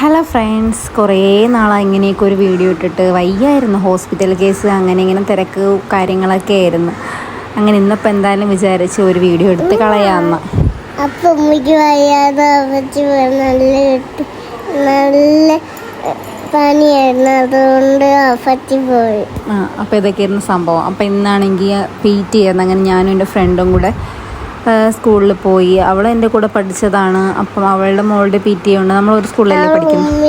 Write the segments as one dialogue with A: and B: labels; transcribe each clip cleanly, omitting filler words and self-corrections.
A: Hello friends, കുറേ നാളായി ഇങ്ങനെയൊക്കെ ഒരു വീഡിയോ ഇട്ടിട്ട്. വയ്യായിരുന്നു, ഹോസ്പിറ്റൽ കേസ് അങ്ങനെ ഇങ്ങനെ തിരക്ക് കാര്യങ്ങളൊക്കെ ആയിരുന്നു. അങ്ങനെ ഇന്നിപ്പോൾ എന്തായാലും വിചാരിച്ച് ഒരു വീഡിയോ എടുത്ത് കളയാമെന്ന്.
B: അപ്പം ഉമ്മയ്ക്ക് വയ്യാതെ നല്ല പനിയായിരുന്നു, അതുകൊണ്ട് പറ്റി പോയി.
A: അപ്പോൾ ഇതൊക്കെയായിരുന്നു സംഭവം. അപ്പോൾ ഇന്നാണെങ്കിൽ PT ആയിരുന്നു. അങ്ങനെ ഞാനും എൻ്റെ ഫ്രണ്ടും കൂടെ സ്കൂളിൽ പോയി. അവൾ എൻ്റെ കൂടെ പഠിച്ചതാണ്. അപ്പം അവളുടെ മോളുടെ PT ഉണ്ട്. നമ്മൾ ഒരു സ്കൂളിലല്ലേ പഠിക്കുന്നത്.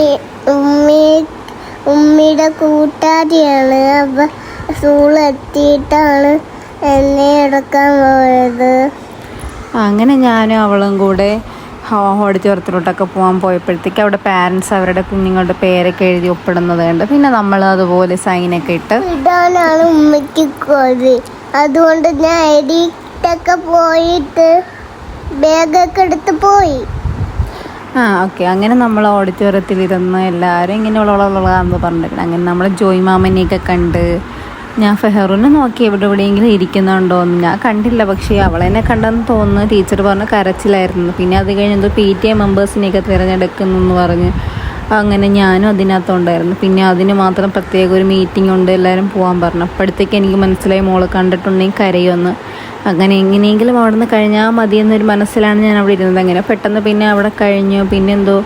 B: ഉമ്മയുടെ കൂട്ടുകാരിയാണ്. അപ്പം സ്കൂളെത്തിയിട്ടാണ് എന്നെ എടുക്കാൻ പോയത്.
A: അങ്ങനെ ഞാനും അവളും കൂടെ ഓഡിറ്റോറിയത്തിലോട്ടൊക്കെ പോയപ്പോഴത്തേക്ക് അവിടെ പാരൻസ് അവരുടെ കുഞ്ഞുങ്ങളുടെ പേരൊക്കെ എഴുതി ഒപ്പിടുന്നത് കണ്ട് പിന്നെ നമ്മൾ അതുപോലെ സൈനൊക്കെ ഇട്ട്
B: ഇടാനാണ് ഉമ്മയ്ക്ക് കൊതി. അതുകൊണ്ട് ഞാൻ എഡിറ്റൊക്കെ പോയിട്ട് ബാഗൊക്കെ എടുത്ത് പോയി.
A: ഓക്കെ. അങ്ങനെ നമ്മൾ ഓഡിറ്റോറിയത്തിലിരുന്ന് എല്ലാവരും ഇങ്ങനെ ഉള്ളതാന്ന് പറഞ്ഞിട്ടുണ്ട്. അങ്ങനെ നമ്മൾ ജോയ് മാമനെയൊക്കെ കണ്ട് ഞാൻ ഫെഹറിനെ നോക്കി എവിടെയെങ്കിലും ഇരിക്കുന്നുണ്ടോയെന്ന്. ഞാൻ കണ്ടില്ല, പക്ഷേ അവളെന്നെ കണ്ടെന്ന് തോന്നുന്നു. ടീച്ചർ പറഞ്ഞ് കരച്ചിലായിരുന്നു. പിന്നെ അത് കഴിഞ്ഞ് എന്തോ PTA മെമ്പേഴ്സിനെയൊക്കെ തിരഞ്ഞെടുക്കുന്നു എന്ന് പറഞ്ഞ് അങ്ങനെ ഞാനും അതിനകത്തുണ്ടായിരുന്നു. പിന്നെ അതിന് മാത്രം പ്രത്യേക ഒരു മീറ്റിംഗ് ഉണ്ട്, എല്ലാവരും പോകാൻ പറഞ്ഞു. അപ്പോഴത്തേക്ക് എനിക്ക് മനസ്സിലായി മോള് കണ്ടിട്ടുണ്ടെങ്കിൽ കരയുമെന്ന്. അങ്ങനെ എങ്ങനെയെങ്കിലും അവിടെ നിന്ന് കഴിഞ്ഞാൽ മതിയെന്നൊരു മനസ്സിലാണ് ഞാൻ അവിടെ ഇരുന്നത്. അങ്ങനെ പെട്ടെന്ന് പിന്നെ അവിടെ കഴിഞ്ഞു. പിന്നെ എന്തോ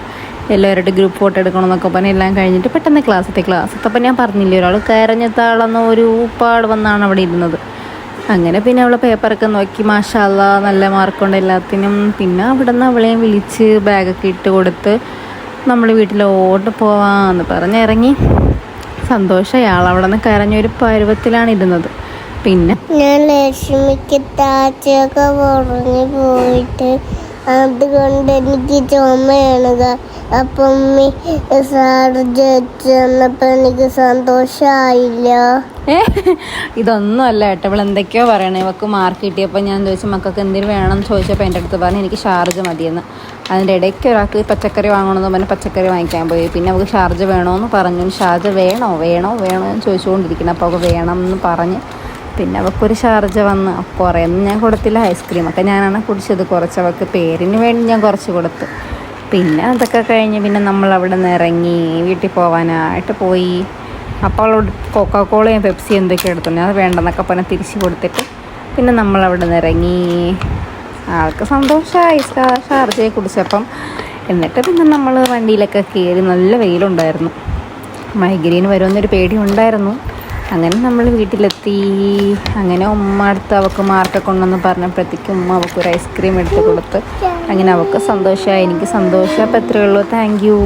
A: എല്ലാവരുടെ ഗ്രൂപ്പ് ഫോട്ടോ എടുക്കണമെന്നൊക്കെ പറഞ്ഞ് എല്ലാം കഴിഞ്ഞിട്ട് പെട്ടെന്ന് ക്ലാസ് അപ്പം ഞാൻ പറഞ്ഞില്ലേ, ഒരാൾ കരഞ്ഞത്താളെന്ന് ഒരു പാട് വന്നാണ് അവിടെ ഇരുന്നത്. അങ്ങനെ പിന്നെ അവളെ പേപ്പറൊക്കെ നോക്കി മാഷാ അല്ലാ നല്ല മാർക്കുണ്ട് എല്ലാത്തിനും. പിന്നെ അവിടെ നിന്ന് അവളെയും വിളിച്ച് ബാഗൊക്കെ ഇട്ട് കൊടുത്ത് നമ്മൾ വീട്ടിലോട്ട് പോവാമെന്ന് പറഞ്ഞിറങ്ങി. സന്തോഷമായി. അവിടെ നിന്ന് കരഞ്ഞൊരു പരുവത്തിലാണ് ഇരുന്നത്. പിന്നെ
B: ഞാൻ ലക്ഷ്മിക്ക് താച്ചൊക്കെ പറഞ്ഞു പോയിട്ട്, അതുകൊണ്ട് എനിക്ക് ചുമയാണ്. അപ്പം വന്നപ്പോൾ എനിക്ക് സന്തോഷമായില്ല.
A: ഇതൊന്നും അല്ല കേട്ടോ, ഇവൾ എന്തൊക്കെയോ പറയണേ. ഇവൾക്ക് മാർക്ക് കിട്ടിയപ്പോൾ ഞാൻ ചോദിച്ചു മക്കൾക്ക് എന്തെങ്കിലും വേണമെന്ന് ചോദിച്ചപ്പോൾ എൻ്റെ അടുത്ത് പറഞ്ഞു എനിക്ക് ഷാർജ മതിയെന്ന്. അതിൻ്റെ ഇടയ്ക്ക് ഒരാൾക്ക് പച്ചക്കറി വാങ്ങണമെന്ന് പറഞ്ഞ് പച്ചക്കറി വാങ്ങിക്കാൻ പോയി. പിന്നെ അവൾക്ക് ഷാർജ വേണമെന്ന് പറഞ്ഞു. ഷാർജ വേണോ എന്ന് ചോദിച്ചുകൊണ്ടിരിക്കണം. അപ്പോൾ അവൾക്ക് വേണം എന്ന് പറഞ്ഞ് പിന്നെ അവൾക്കൊരു ഷാർജ വന്ന്. കുറേയൊന്നും ഞാൻ കൊടുത്തില്ല. ഐസ്ക്രീമൊക്കെ ഞാനാണ് കുടിച്ചത്. കുറച്ച് അവൾക്ക് പേരിന് വേണ്ടി ഞാൻ കുറച്ച് കൊടുത്തു. പിന്നെ അതൊക്കെ കഴിഞ്ഞ് പിന്നെ നമ്മൾ അവിടെ നിന്ന് ഇറങ്ങി വീട്ടിൽ പോകാനായിട്ട് പോയി. അപ്പോൾ അവളോട് കൊക്കക്കോളയും പെപ്സി എന്തൊക്കെ എടുത്തോണ്ട് അത് വേണ്ടെന്നൊക്കെ പറഞ്ഞ് തിരിച്ച് കൊടുത്തിട്ട് പിന്നെ നമ്മളവിടെ നിന്ന് ഇറങ്ങി. ആൾക്ക് സന്തോഷമായി ഷാർജയെ കുടിച്ചപ്പം. എന്നിട്ട് പിന്നെ നമ്മൾ വണ്ടിയിലൊക്കെ കയറി. നല്ല വെയിലുണ്ടായിരുന്നു, മൈഗ്രെയിൻ വരുമെന്നൊരു പേടി ഉണ്ടായിരുന്നു. അങ്ങനെ നമ്മൾ വീട്ടിലെത്തി. അങ്ങനെ ഉമ്മ അടുത്ത് അവൾക്ക് മാർക്കൊക്കെ ഉണ്ടെന്ന് പറഞ്ഞപ്പോഴത്തേക്കും ഉമ്മ അവൾക്കൊരു ഐസ്ക്രീം എടുത്ത് കൊടുത്ത്. അങ്ങനെ അവൾക്ക് സന്തോഷമായി, എനിക്ക് സന്തോഷം. അപ്പോൾ എത്രയേ ഉള്ളൂ. Thank you.